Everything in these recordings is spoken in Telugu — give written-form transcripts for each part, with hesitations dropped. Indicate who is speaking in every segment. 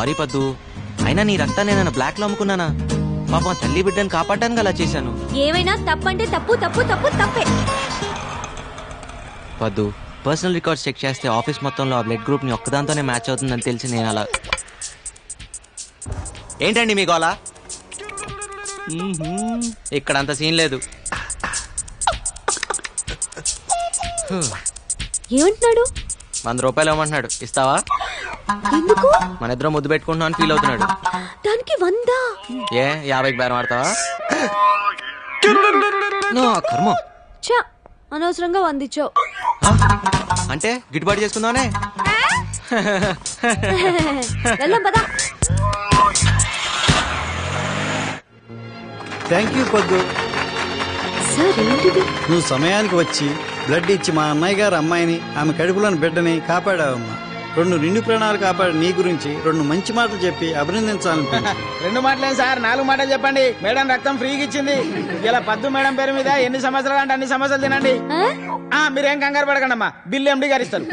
Speaker 1: సారీ పద్దు, అయినా నీ రక్తాన్ని నేను బ్లాక్ లో అమ్ముకున్నానా? పాపం తల్లి బిడ్డను కాపాడడానికి అలా చేశాను.
Speaker 2: ఏమైనా తప్పంటే తప్పు తప్పు తప్పు తప్పే.
Speaker 1: పద్దు, పర్సనల్ రికార్డ్స్ చెక్ చేస్తే ఆఫీస్ మొత్తంలో ఆ బ్లడ్ గ్రూప్ ని ఒక్కదాంతోనే మ్యాచ్ అవుతుందని తెలిసి నేను అలా. ఏంటండి మీ గోలా? ఇక్కడ అంత సీన్ లేదు.
Speaker 2: ఏమంటున్నాడు?
Speaker 1: 100 రూపాయలు ఇవ్వమంటున్నాడు, ఇస్తావా?
Speaker 2: ఎందుకు?
Speaker 1: మన ఇద్దరం ముద్దు పెట్టుకుంటున్నాం అని ఫీల్ అవుతున్నాడు.
Speaker 2: దానికి 100?
Speaker 1: ఏ 50కి బేరం ఆడతావా? కర్మ.
Speaker 2: చా, అనవసరంగా 100 ఇచ్చావు.
Speaker 1: అంటే గిట్టుబాటు చేసుకుందామనే.
Speaker 2: వెళ్దాం పదా.
Speaker 3: థ్యాంక్ యూ పద్దు.
Speaker 2: సార్ ఏంటిది?
Speaker 3: నువ్వు సమయానికి వచ్చి బ్లడ్ ఇచ్చి మా అన్నయ్య గారు అమ్మాయిని, ఆమె కడుపులోని బిడ్డని కాపాడావమ్మా. 2 నిండు ప్రాణాలు కాపాడి నీ గురించి 2 మంచి మాటలు చెప్పి అభినందించాలనుకుంటున్నా.
Speaker 4: 2 మాటలేం సార్, 4 మాటలు చెప్పండి. మేడం రక్తం ఫ్రీగా ఇచ్చింది. ఇలా పద్దు మేడం పేరు మీద ఎన్ని సమస్యలు అంటే అన్ని సమస్యలు తినండి. మీరేం కంగారు పడకండి అమ్మా, బిల్లు ఎండి గారు ఇస్తారు.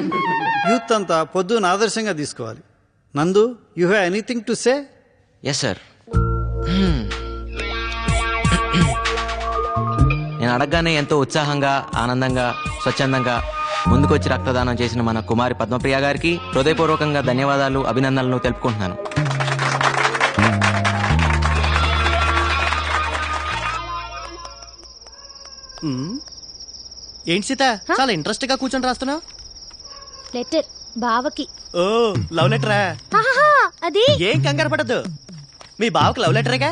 Speaker 3: యూత్ అంతా పొద్దున ఆదర్శంగా తీసుకోవాలి. Nandu, you have anything to say?
Speaker 1: Yes sir. నేను అడగగానే ఎంతో ఉత్సాహంగా, ఆనందంగా, స్వచ్ఛందంగా ముందుకొచ్చి రక్తదానం చేసిన మన కుమారి పద్మప్రియ గారికి హృదయపూర్వకంగా ధన్యవాదాలు, అభినందనలు తెలుపుకుంటున్నాను.
Speaker 5: ఏంటి సీత, చాలా ఇంట్రెస్ట్ గా కూర్చొని రాస్తున్నావు?
Speaker 2: లెటర్ బావకి.
Speaker 5: ఓ, లవ్ లెటరా?
Speaker 2: అది
Speaker 5: ఏం కంగారు పడద్దు, మీ బావకు లవ్ లెటరేగా.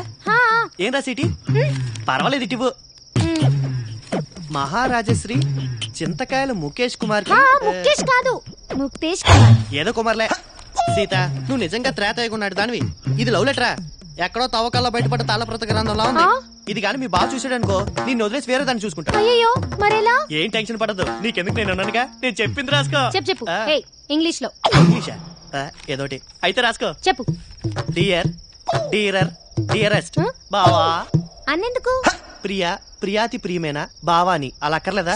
Speaker 5: ఏం రాసేటి? పర్వాలేదు, ఇటివ్వు. మహారాజశ్రీ చింతకాయల ముఖేష్ కుమార్ కి.
Speaker 2: ముఖేష్ కాదు, ముక్తేష్ కుమార్.
Speaker 5: ఏదో కుమార్లే. సీత, నువ్వు నిజంగా త్రేతయ్యకున్నాడు దానివి. ఇది లవ్ లెటరా? ఎక్కడో తవ్వకాల్లో బయటపడ్డ తాళప్రత గ్రంథంలా ఉంది. ఇది కానీ మీ బావ చూసాడు అనుకో, నిన్ను వదిలేసి వేరే దాన్ని చూసుకుంటా.
Speaker 2: అయ్యో మరెలా?
Speaker 5: ఏం టెన్షన్ పడద్దు, నీకెందుకు, నేను ఉన్నానుగా. నేను చెప్పింది రాసుకో.
Speaker 2: చెప్పు. ఇంగ్లీష్ లో.
Speaker 5: ఇంగ్లీషా? ఏదోటి అయితే రాసుకో.
Speaker 2: చెప్పు.
Speaker 5: డియర్, డీరర్, డియరెస్ట్ బావా.
Speaker 2: అన్నెందుకు?
Speaker 5: ప్రియా, ప్రియాతి ప్రియమేనా బావాని అలా అక్కర్లేదా?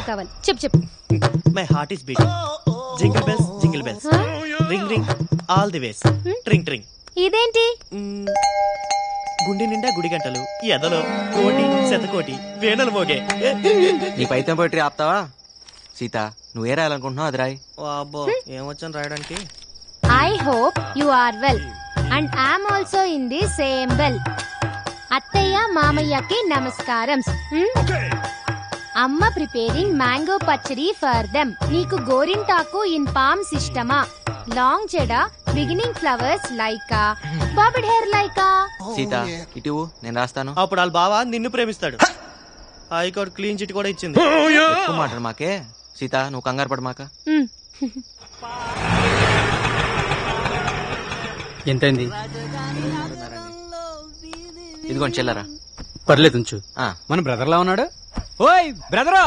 Speaker 2: కావాలి. చెప్పు.
Speaker 5: My heart is beating. Jingle bells, jingle bells, ring ring all the ways, tring tring.
Speaker 2: ఇదేంటి?
Speaker 5: గుండె నిండా గుడి గంటలు, ఎదలో కోటి శతకోటి వేణులు మోగే.
Speaker 1: నీ పైతం పోయిటరీ ఆపుతావా? సీత, నువ్వే రాయాలనుకుంటున్నావు అది రాయి.
Speaker 5: అబ్బో, ఏమొచ్చాను రాయడానికి.
Speaker 2: I hope you are well and I'm also in the same well. అత్తయ్య మామయ్యకి నమస్కారం. అమ్మ preparing mango pachadi for them. నీకు గోరింటాకు ఇన్ పామ్ సిస్టమా, లాంగ్ చెడ, బిగినింగ్ ఫ్లవర్స్ లైకా, బాబిడ్ హెయిర్ లైకా.
Speaker 1: సీత, ఇటు నేను రాస్తాను.
Speaker 5: అప్పుడు వాళ్ళ బావ నిన్ను ప్రేమిస్తాడు. హైకోర్టు క్లీన్ చిట్ కూడా ఇచ్చింది.
Speaker 1: ఎక్కువ మాట్లాడు మాకే. సీత, నువ్వు కంగారు పడ మాక.
Speaker 6: ఎంతైంది?
Speaker 1: ఇదిగోండి చెల్లరా.
Speaker 6: పర్లేదు ఉంచు. మన బ్రదర్ లా ఉన్నాడు. ఓయ్ బ్రదరు,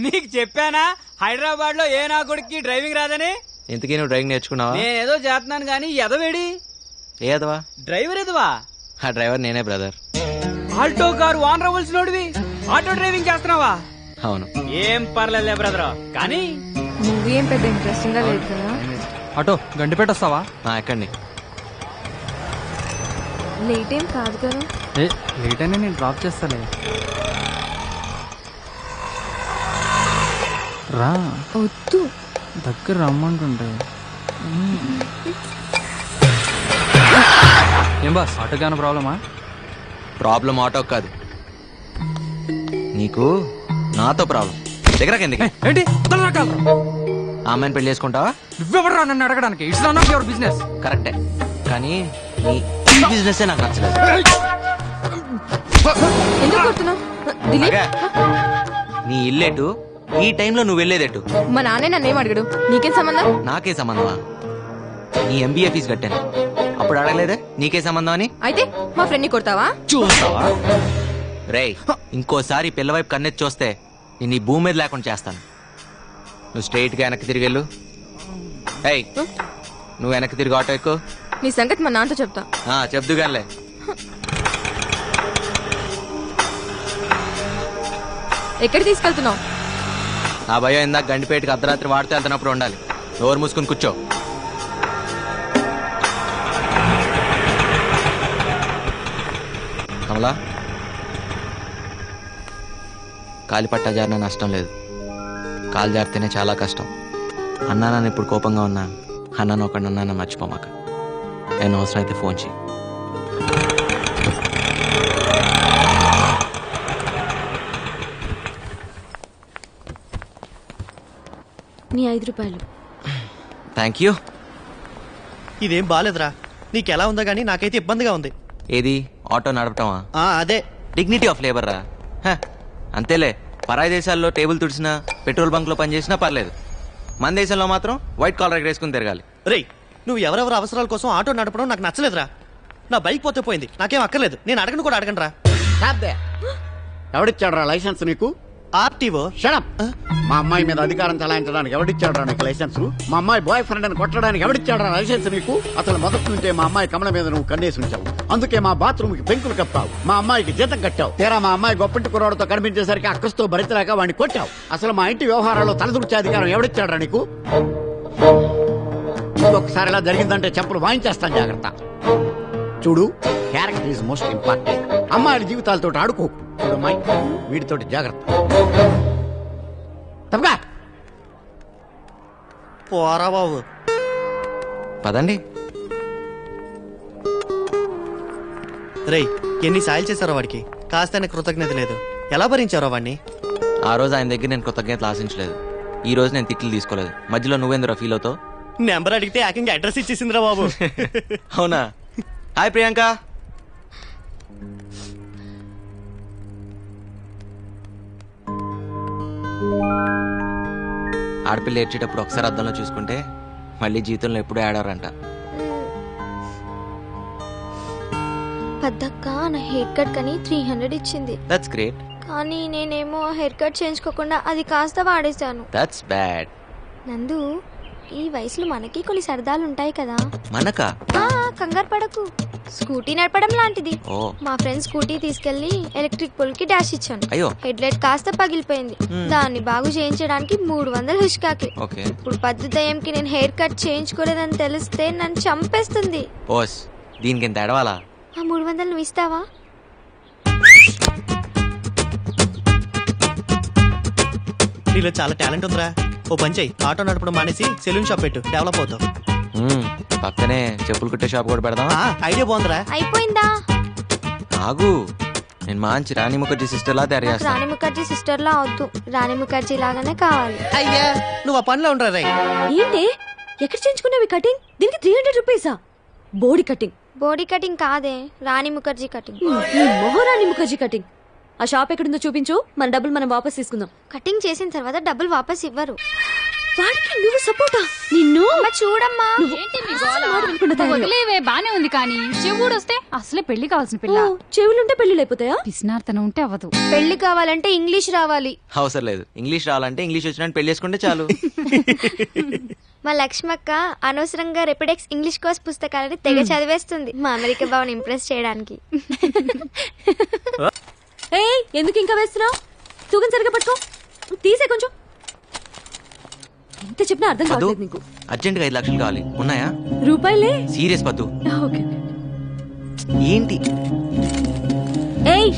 Speaker 6: నీకు చెప్పానా హైదరాబాద్ లో ఏ నా కొడుక్కి డ్రైవింగ్ రాదని?
Speaker 1: ఇంతకీ నువ్వు డ్రైవింగ్ నేర్చుకున్నావా?
Speaker 6: నేనేదో చేస్తున్నాను గానీ ఎదవేడి.
Speaker 1: ఏ ఎదవా?
Speaker 6: డ్రైవర్ ఎదవా?
Speaker 1: ఆ డ్రైవర్ నేనే బ్రదర్.
Speaker 6: ఆల్టో కారు ఓనర్ అవ్వాల్సినోడివి ఆటో డ్రైవింగ్ చేస్తున్నావా?
Speaker 1: అవును.
Speaker 6: ఏం పర్లేదులే బ్రదర్, కానీ
Speaker 7: మూవీ ఏం పెద్ద ఇంట్రెస్టింగ్ గా లేదు కదా.
Speaker 6: ఆటో గండిపేట వస్తావా?
Speaker 1: ఎక్కండి.
Speaker 7: లేట్ ఏం కాదు కదా.
Speaker 6: లేట్ అయినా నేను డ్రాప్ చేస్తాలే. రా.
Speaker 7: వద్దు,
Speaker 6: దగ్గర రమ్మంటుంటే. ఏం బాస్, ఆటో కానీ ప్రాబ్లమా?
Speaker 1: ప్రాబ్లం ఆటో కాదు, నీకు నాతో ప్రాబ్లం. దగ్గర కిందకి.
Speaker 6: ఏంటి
Speaker 1: అమ్మాయిని పెళ్లి చేసుకుంటావా?
Speaker 6: నువ్వెవడరా నన్ను అడగడానికి? It's not of your business.
Speaker 1: కరెక్టే, కానీ నీ బిజినెస్ నాకు నచ్చలేదు.
Speaker 7: ఎందుకు కొడుతున్నావు? దిలీప్,
Speaker 1: నీ ఇల్లేటు, ఈ టైంలో నువ్వు వెళ్ళేదేటు?
Speaker 7: మా నాన్నే నన్నేం అడిగాడు, నీకేం సంబంధం?
Speaker 1: నాకే సంబంధమా? నీ ఎంబీఏ ఫీజు కట్టాను, అప్పుడు అడగలేదే నీకే సంబంధం అని?
Speaker 7: అయితే మా ఫ్రెండ్ ని కొడతావా?
Speaker 1: చూస్తావా? రేయ్, ఇంకోసారి పిల్లవైపు కన్నెత్తి చూస్తే నేను ఈ భూమి మీద లేకుండా చేస్తాను. నువ్వు స్ట్రైట్ గా వెనక్కి తిరిగి వెళ్ళు. ఏయ్, నువ్వు వెనక్కి తిరిగి ఆటో ఎక్కు.
Speaker 7: నీ సంగతి మా నాన్నతో చెప్తా.
Speaker 1: చెప్దుగానిలే.
Speaker 7: ఎక్కడ తీసుకెళ్తున్నావు?
Speaker 1: ఆ భయం ఇందాక గండిపేటకి అర్ధరాత్రి వాడితే వెళ్తున్నప్పుడు ఉండాలి. నోరు మూసుకుని కూర్చో. కమలా, కాలి పట్టా జారిన నష్టం లేదు, కాలు జారితేనే చాలా కష్టం. అన్నా నన్ను ఇప్పుడు కోపంగా ఉన్నా, అన్నాను ఒకటి అన్నా మర్చిపోమాక. నేను అవసరం అయితే ఫోన్ చేయి.
Speaker 7: నీ 5 రూపాయలు.
Speaker 1: Thank you.
Speaker 5: ఇదేం బాలేదురా. నీకెలా ఉందో గానీ నాకైతే ఇబ్బందిగా ఉంది.
Speaker 1: ఏది ఆటో నడపటమా?
Speaker 5: అదే
Speaker 1: డిగ్నిటీ ఆఫ్ లేబర్ రా. అంతేలే, పరాయి దేశాల్లో టేబుల్ తుడిచినా పెట్రోల్ బంక్ లో పనిచేసినా పర్లేదు, మన దేశంలో మాత్రం వైట్ కాలర్ ఎగరేసుకుని తిరగాలి.
Speaker 5: రేయ్, నువ్వు ఎవరెవరు అవసరాల కోసం ఆటో నడపడం నాకు నచ్చలేదురా. నా బైక్ పోతే పోయింది, నాకేం అక్కర్లేదు. నేను అడగను కూడా అడగను రా.
Speaker 8: ఎవడిచ్చాడు రా లైసెన్స్ నీకు?
Speaker 5: ఆర్టీఓ.
Speaker 8: షడప్. మా అమ్మాయి మీద అధికారం చలాయించడానికి ఎవడిచ్చాడు రా నీకు లైసెన్స్? మా అమ్మాయి బాయ్ ఫ్రెండ్ అని కొట్టడానికి ఎవడిచ్చాడు రా లైసెన్స్ నీకు? అసలు మొదటి నుంచే మా అమ్మాయి కమల మీద నువ్వు కన్నేసి ఉంచావు. అందుకే మా బాత్రూమ్ కి పెంకులు కప్పావు, మా అమ్మాయికి జీతం కట్టావు. తీరా మా అమ్మాయి గొప్పంటి కుర్రాడితో కనిపించేసరికి అక్కస్తో భరించలేక వాడిని కొట్టావు. అసలు మా ఇంటి వ్యవహారాల్లో తలదూర్చే అధికారం ఎవడిచ్చాడు రా నీకు? ఇంకొకసారి ఇలా జరిగిందంటే చెప్పులు వాయించేస్తాను, జాగ్రత్త. చూడు, క్యారెక్టర్ ఈజ్ మోస్ట్ ఇంపార్టెంట్. అమ్మాయిల జీవితాలతో ఆడుకోకు. చూడు అమ్మాయి, వీటితోటి జాగ్రత్త. తప్పగా
Speaker 5: పోరా బాబు.
Speaker 1: పదండి.
Speaker 5: రేయ్, ఎన్ని సాయాలు చేశారో వాడికి, కాస్త కృతజ్ఞత లేదు. ఎలా భరించారో వాడిని?
Speaker 1: ఆ రోజు ఆయన దగ్గర నేను కృతజ్ఞతలు ఆశించలేదు, ఈ రోజు నేను తిట్లు తీసుకోలేదు. మధ్యలో నువ్వేందురా ఫీల్ అవుతావు?
Speaker 5: నెంబర్ అడిగితే ఏకంగా అడ్రస్ ఇచ్చేసిందిరా బాబు.
Speaker 1: అవునా? హాయ్ ప్రియాంక. ఆడపిల్ల ఏడ్చేటప్పుడు ఒకసారి అద్దంలో చూసుకుంటే మళ్ళీ జీవితంలో ఎప్పుడూ ఆడారంట.
Speaker 9: పెద్దక్క నా హెయిర్ కట్ కని 300 ఇచ్చింది.
Speaker 1: That's great.
Speaker 9: కానీ నేనేమో హెయిర్ కట్ చేయించుకోకుండా అది కాస్త వాడేశాను.
Speaker 1: That's bad.
Speaker 9: నందు, ఈ వయసులో మనకి కొన్ని సరదాలు ఉంటాయి కదా.
Speaker 1: మనకా?
Speaker 9: కంగారు పడకు, స్కూటీ నడపడం లాంటిది.
Speaker 1: ఓ.
Speaker 9: మా ఫ్రెండ్ స్కూటీ తీసుకెళ్లి ఎలక్ట్రిక్ పోల్ కి డాష్ ఇచ్చాను.
Speaker 1: అయ్యో.
Speaker 9: హెడ్ లైట్ కాస్త పగిలిపోయింది. దాన్ని బాగు చేయించడానికి 300 హుష్కాకి.
Speaker 1: ఓకే.
Speaker 9: ఇప్పుడు పద్ధతి నేను హెయిర్ కట్ చేయించుకోలేదని తెలిస్తే నన్ను చంపేస్తుంది.
Speaker 1: ఓస్, దీనికి ఎంత ఎడవాలా?
Speaker 9: ఆ 300 నువ్వు ఇస్తావా?
Speaker 5: నీలో చాలా టాలెంట్ ఉందిరా. ఓ పంచై, ఆటో నడపడం మానేసి సెలూన్ షాప్ పెట్టు, డెవలప్ అవుతావు.
Speaker 1: పక్కనే చెప్పులు కుట్టే షాప్ కూడా పెడదాం.
Speaker 5: ఐడియా బాగుందిరా.
Speaker 9: అయిపోయిందా?
Speaker 1: ఆగు, నేను మంచి రాణి ముఖర్జీ సిస్టర్ లా తయారు చేస్తాను.
Speaker 9: రాణి ముఖర్జీ సిస్టర్ లా వద్దు, రాణి ముఖర్జీ లాగానే కావాలి.
Speaker 5: అయ్యా, నువ్వు ఆ పనిలో ఉండరా రై.
Speaker 7: ఏంటి ఎక్కడ చేయించుకునేవి కటింగ్? దీనికి 300 రూపీసా? బోడీ కటింగ్.
Speaker 9: బాడీ కటింగ్ కాదే, రాణి ముఖర్జీ కటింగ్.
Speaker 7: ఈ మహారాణి ముఖర్జీ కటింగ్. ఆ షాప్ ఎక్కడుందో చూపించు, మన డబ్బులు మనం వాపస్ తీసుకుందాం.
Speaker 9: కటింగ్ చేసిన తర్వాత డబ్బులు వాపస్ ఇవ్వరు.
Speaker 7: వాడికి నువ్వు సపోర్టా? నిన్ను
Speaker 9: అమ్మ చూడమ్మా.
Speaker 10: ఏంటి మీ గోల? వదిలేవే, బానే ఉంది కానీ చెవుడు వస్తే అసలే పెళ్లి కావాల్సిన పిల్ల.
Speaker 7: చెవులుంటే పెళ్లి అయిపోతాయా?
Speaker 10: పిసినార్తనం ఉంటే అవ్వదు.
Speaker 9: పెళ్లి కావాలంటే ఇంగ్లీష్ రావాలి.
Speaker 1: అవసరం లేదు, ఇంగ్లీష్ రావాలంటే ఇంగ్లీష్ వచ్చినట్టు పెళ్లి చేసుకుంటే చాలు.
Speaker 9: మా లక్ష్మక్క అనవసరంగా రెపిడెక్స్ ఇంగ్లీష్ కోర్స్ పుస్తకాలని తెగ చదివేస్తుంది, మా అమెరికా బావని ఇంప్రెస్ చేయడానికి.
Speaker 7: ఏయ్, ఎందుకు ఇంకా వేస్తున్నావు? తూగం సరిగా పట్టుకో, తీసే కొంచెం. ఎంత చెప్పినా అర్థం కావట్లేదు నీకు.
Speaker 1: అర్జెంట్ గా 5 లక్షలు కావాలి, ఉన్నాయా?
Speaker 7: రూపాయలే.
Speaker 1: సీరియస్ పద్దు.
Speaker 7: ఓకే.
Speaker 1: ఏంటి?
Speaker 7: ఏయ్,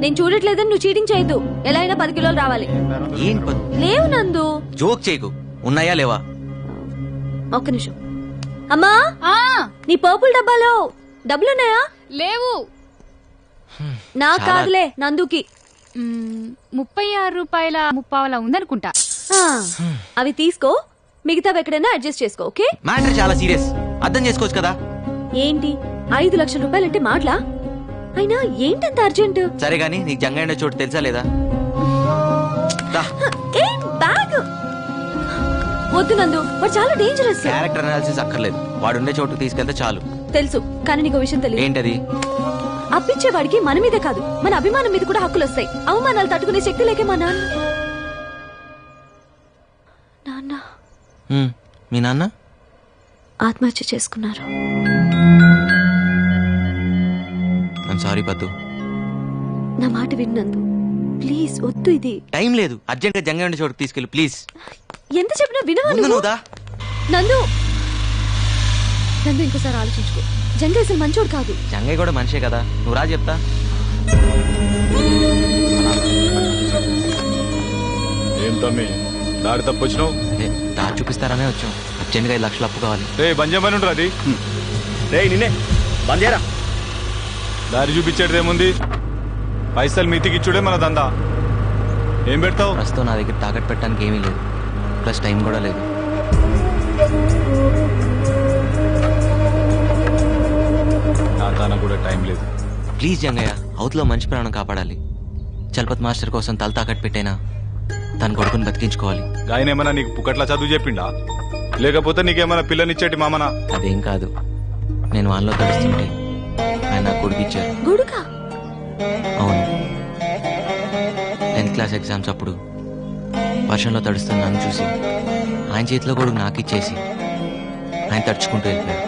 Speaker 7: నేను చూడట్లేదని నువ్వు చీటింగ్ చేయొద్దు. ఎలా అయినా 10 కిలోలు రావాలి.
Speaker 1: ఏంటి పద్దు?
Speaker 7: లేవు నందు.
Speaker 1: జోక్ చేయకు, ఉన్నాయా లేవా?
Speaker 7: ఒక్క నిమిషం. అమ్మా, నీ పర్పుల్ డబ్బాలో డబ్బులున్నాయా?
Speaker 10: లేవు.
Speaker 7: నా కాదులే, నందుకి.
Speaker 10: 36 రూపాయల 30 ఉందనుకుంటా.
Speaker 7: అవి తీసుకో, మిగతావి ఎక్కడైనా అడ్జస్ట్ చేసుకో. ఓకే?
Speaker 1: మ్యాటర్ చాలా సీరియస్, అర్థం చేసుకోవచ్చు కదా.
Speaker 7: ఏంటి 5 లక్షల రూపాయలంటే మాటలా? అయినా ఏంటంత అర్జెంట్?
Speaker 1: సరే గానీ నీకు జంగైన చోటు తెలుసా లేదా?
Speaker 7: బ్యాగ్ వద్దు నందు, వాడు చాలా డేంజరస్.
Speaker 1: క్యారెక్టర్ అనాలిసిస్ అక్కర్లేదు, వాడు ఉండే చోటుకు తీసుకెళ్తే చాలు.
Speaker 7: తెలుసు, కానీ నీకు విషయం తెలియదు.
Speaker 1: ఏంటది?
Speaker 7: అప్పించే వాడికి మన మీదే కాదు, మన అభిమానం మీద కూడా హక్కులు వస్తాయి. అవమానాలు తట్టుకునే శక్తి లేకే మా నాన్న.
Speaker 1: మీ నాన్న
Speaker 7: ఆత్మహత్య చేసుకున్నారు.
Speaker 1: సారీ పద్దు.
Speaker 7: నా మాట విన్నందు, ప్లీజ్ వద్దు. ఇది
Speaker 1: టైం లేదు, అర్జెంట్ గా జంగ ఉండే చోటుకు తీసుకెళ్ళి ప్లీజ్.
Speaker 7: ఎంత చెప్పినా వినవా నువ్వు? నందు, నందు ఇంకోసారి ఆలోచించుకో. జంగ అసలు మంచోడు కాదు.
Speaker 1: జంగయ్య కూడా మనిషే కదా, నువ్వు రా చెప్తా.
Speaker 11: ఏం తమ్మి దారి తప్పొచ్చినావు?
Speaker 1: దారి చూపిస్తారనే వచ్చాం. అర్జెంట్గా 5 లక్షలు అప్పు కావాలి.
Speaker 11: రే బంజమని ఉండరు అది.
Speaker 5: రే నిన్నే బందేరా.
Speaker 11: దారి చూపించేది ఏముంది? పైసలు మీతికిచ్చుడే మన దందా. ఏం పెడతావు?
Speaker 1: ప్రస్తుతం నా దగ్గర తాకట్టు పెట్టడానికి ఏమీ లేదు, ప్లస్ టైం కూడా లేదు.
Speaker 11: నా తాన కూడా టైం లేదు.
Speaker 1: ప్లీజ్ జంగయ్య, అవతలో మంచి ప్రాణం కాపాడాలి. చలపతి మాస్టర్ కోసం తల తాకట్టు పెట్టైనా తన కొడుకుని బతికించుకోవాలి.
Speaker 11: ఆయన ఏమన్నా నీకు పుక్కట్లా చదువు చెప్పిండా, లేకపోతే నీకేమన్నా పిల్లనిచ్చేటి మామనా?
Speaker 1: అదేం కాదు, నేను వాన్లో తడుస్తుంటే ఆయన నా కొడుకు ఇచ్చారు. అవును, 10th క్లాస్ ఎగ్జామ్స్ అప్పుడు వర్షంలో తడుస్తున్న నన్ను చూసి ఆయన చేతిలో కొడుకు నాకు ఇచ్చేసి ఆయన తడుచుకుంటూ వెళ్ళిపోయాడు.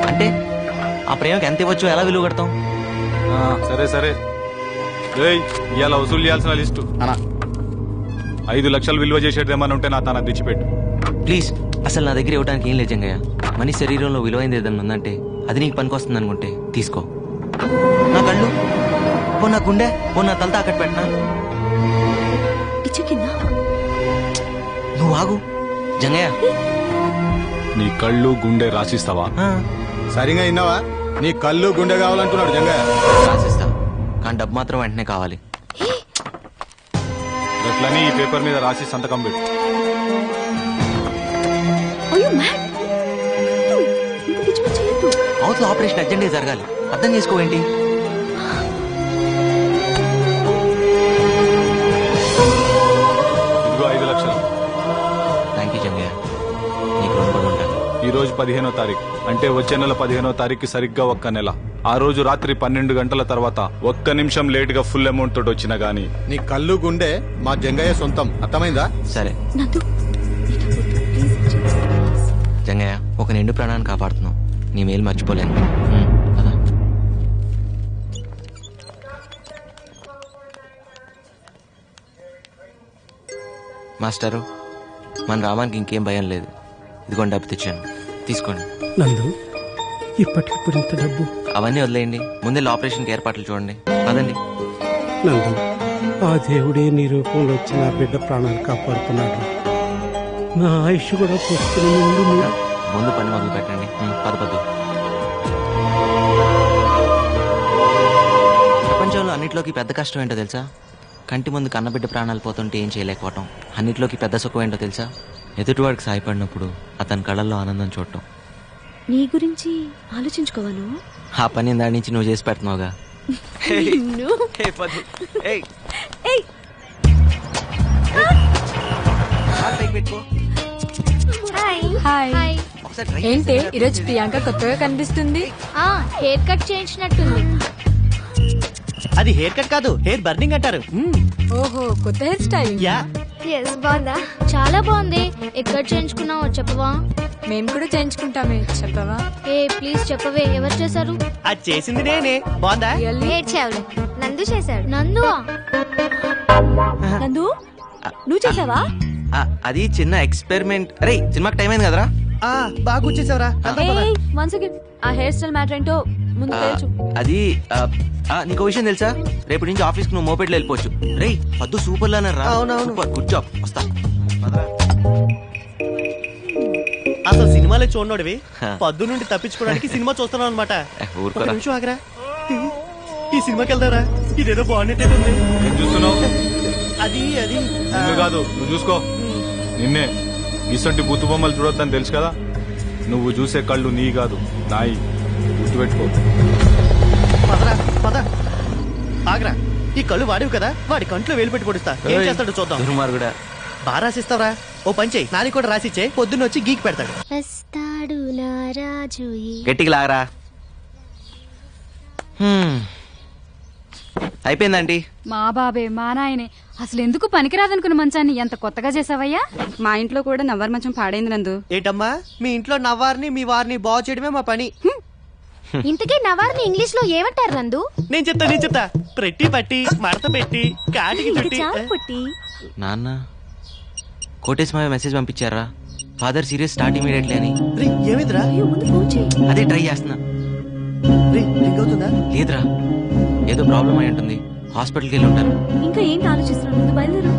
Speaker 1: అంటే ఆ ప్రేమకి ఎంత ఇవ్వచ్చు, ఎలా విలువ కడతాం?
Speaker 11: సరే సరే, ఇవాళ వసూలు చేయాల్సిన లిస్టు 5 లక్షలు విలువ చేసేది ఏమన్నా ఉంటే నా తన తెచ్చిపెట్టు
Speaker 1: ప్లీజ్. అసలు నా దగ్గర ఇవ్వడానికి ఏం లేదు జంగయ్య. మనిషి శరీరంలో విలువైంది ఏదన్నా ఉందంటే అది నీకు పనికొస్తుంది అనుకుంటే తీసుకో. నా కళ్ళు పో, నా గుండె పో, నా తల తాకట్టు పెట్టినా. నువ్వు ఆగు జంగయ్య.
Speaker 11: నీ కళ్ళు గుండె రాసిస్తావా?
Speaker 12: సరిగా విన్నావా? నీ కళ్ళు గుండె కావాలంటున్నాడు జంగయ్య.
Speaker 1: రాసిస్తా, కానీ డబ్బు మాత్రం వెంటనే కావాలి.
Speaker 11: అట్లని ఈ పేపర్ మీద రాసి సంతకం పెట్టు.
Speaker 1: అవతల ఆపరేషన్ అర్జెంట్గా జరగాలి, అర్థం చేసుకోవేంటి?
Speaker 11: ఇదిగో 5 లక్షలు.
Speaker 1: థ్యాంక్ యూ జంగయ్య, నీకు రుణపడి ఉంటాను.
Speaker 11: ఈ రోజు 15వ తారీఖు, అంటే వచ్చే నెల 15వ తారీఖు సరిగ్గా 1 నెల. ఆ రోజు రాత్రి 12 గంటల తర్వాత 1 నిమిషం లేట్ గా ఫుల్ అమౌంట్ తోటి వచ్చినా గానీ
Speaker 12: నీ కళ్ళు గుండె మా జంగయ్య సొంతం, అర్థమైందా?
Speaker 1: సరే జంగయ్య, ఒక నిండు ప్రాణాన్ని కాపాడుతున్నావు, నీ మేలు మర్చిపోలేను. కదా మాస్టరు, మన రామానికి ఇంకేం భయం లేదు. ఇదిగోండి డబ్బు తెచ్చాను, తీసుకోండి.
Speaker 6: నందు, ఇప్పటికిప్పుడు ఇంత డబ్బు?
Speaker 1: అవన్నీ వదిలేయండి, ముందే ఆపరేషన్కి ఏర్పాట్లు చూడండి. పదండి.
Speaker 6: నందు, ఆ దేవుడే నీ రూపంలో వచ్చి నా బిడ్డ ప్రాణాలు కాపాడుతున్నాడు. నా ఆయుష్ కూడా పోస్తున్న
Speaker 1: ముందు పని మొదలు పెట్టండి. పదపద్దు. ప్రపంచంలో అన్నిట్లోకి పెద్ద కష్టం ఏంటో తెలుసా? కంటి ముందు కన్నబిడ్డ ప్రాణాలు పోతుంటే ఏం చేయలేకపోవటం. అన్నిట్లోకి పెద్ద సుఖం ఏంటో తెలుసా? ఎదుటివాడికి సాయపడినప్పుడు అతని కళ్ళల్లో ఆనందం చూడటం.
Speaker 7: నీ గురించి ఆలోచించుకోవాను.
Speaker 1: ఆ పని దాని నుంచి నువ్వు చేసి పెడుతున్నావుగా.
Speaker 10: ఏంటి ఈరోజు ప్రియాంక కొత్తగా కనిపిస్తుంది?
Speaker 2: హెయిర్ కట్ చేయించినట్టుంది.
Speaker 5: అది హెయిర్ కట్ కాదు, హెయిర్ బర్నింగ్ అంటారు.
Speaker 10: ఓహో, కొత్త హెయిర్ స్టైల్.
Speaker 9: బాగుందా?
Speaker 2: చాలా బాగుంది. ఎక్కడ చేయించుకున్నావో చెప్పవా?
Speaker 10: మేము కూడా చేయించుకుంటామే, చెప్పవా?
Speaker 2: ప్లీజ్ చెప్పవే, ఎవరు చేశారు?
Speaker 5: అది చేసింది నేనే. బాగుందా?
Speaker 9: ఏడ్చావులే, నందు చేశాడు.
Speaker 2: నందువా?
Speaker 7: నందు, నువ్వు చేసావా?
Speaker 1: అది చిన్న ఎక్స్పెరిమెంట్. అరే సినిమాకి టైం అయింది కదరా.
Speaker 5: బాగా కూర్చేసావరా.
Speaker 7: ఆ హెయిర్ స్టైల్ మ్యాటర్ ఏంటో ముందు తెలుసు.
Speaker 1: అది నీకు విషయం తెలుసా? రేపటి నుంచి ఆఫీస్ కి నువ్వు మోపెట్లో వెళ్ళిపోవచ్చు. రే పద్దు సూపర్ లానరా. Super, good job. వస్తా.
Speaker 5: అసలు సినిమాలే చూడనోడివి పద్దు నుండి తప్పించుకోవడానికి సినిమా చూస్తున్నావు అనమాట. నిమిషం ఆగరా, ఈ సినిమాకి వెళ్తారా? ఇదేదో బాగున్నట్టే ఉంది. అది అది
Speaker 11: కాదు, నువ్వు చూసుకో. నిన్నే ఇసొంటి బుత్తు బొమ్మలు చూడొద్దని తెలుసు కదా. నువ్వు చూసే కళ్ళు నీ కాదు, నాయి. గుర్తుపెట్టుకో.
Speaker 5: పదరా పద. ఆగరా, ఈ కళ్ళు వాడివి కదా, వాడి కంట్లో వేలు పెట్టి పొడుస్తా. ఏం చేస్తాడు చూద్దాం.
Speaker 1: దుర్మార్గుడా.
Speaker 5: బాగా రాసిస్తావరా? ఓ పని చెయ్యి, నాని కూడా రాసిచ్చే, పొద్దున్న వచ్చి గీకి పెడతాడు.
Speaker 1: గట్టికి లాగరా. అయిపోయిందండి.
Speaker 10: మా బాబే, మా నాయనే. అసలు ఎందుకు పనికిరాదనుకున్న మంచాన్ని ఎంత కొత్తగా చేసావయ్యా?
Speaker 13: మా ఇంట్లో కూడా నవ్వారు మంచం పాడైంది నందు.
Speaker 5: ఏంటమ్మా, మీ ఇంట్లో నవ్వారిని మీ వారిని బాగు చేయడమే మా పని.
Speaker 2: ఇంతకీ నవారిని ఇంగ్లీష్ లో ఏమంటారు నందు?
Speaker 5: నేను చెప్తా. ప్రట్టి పట్టి, మడత పెట్టి, కాటికి చుట్టి.
Speaker 1: నాన్న కోటేశ్ మాయ మెసేజ్ పంపించారా? ఫాదర్ సీరియస్, స్టార్ట్ ఇమీడియట్లీ అని.
Speaker 5: ఏమిద్రా?
Speaker 1: అదే ట్రై చేస్తున్నా. లేదురా ఏదో ప్రాబ్లం అయి ఉంటుంది హాస్పిటల్కి వెళ్ళి ఉంటారు
Speaker 7: ఇంకా ఏంటి ఆలోచిస్తున్నావు ముందు బయలుదేరు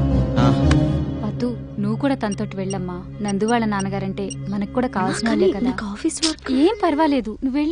Speaker 10: పద్దు నువ్వు కూడా తనతోటి వెళ్ళమ్మా నందు వాళ్ళ నాన్నగారంటే మనకు కూడా కావాల్సిన వాళ్ళే కదా
Speaker 7: ఆఫీస్ వర్క్
Speaker 10: ఏం పర్వాలేదు నువ్వు వెళ్ళు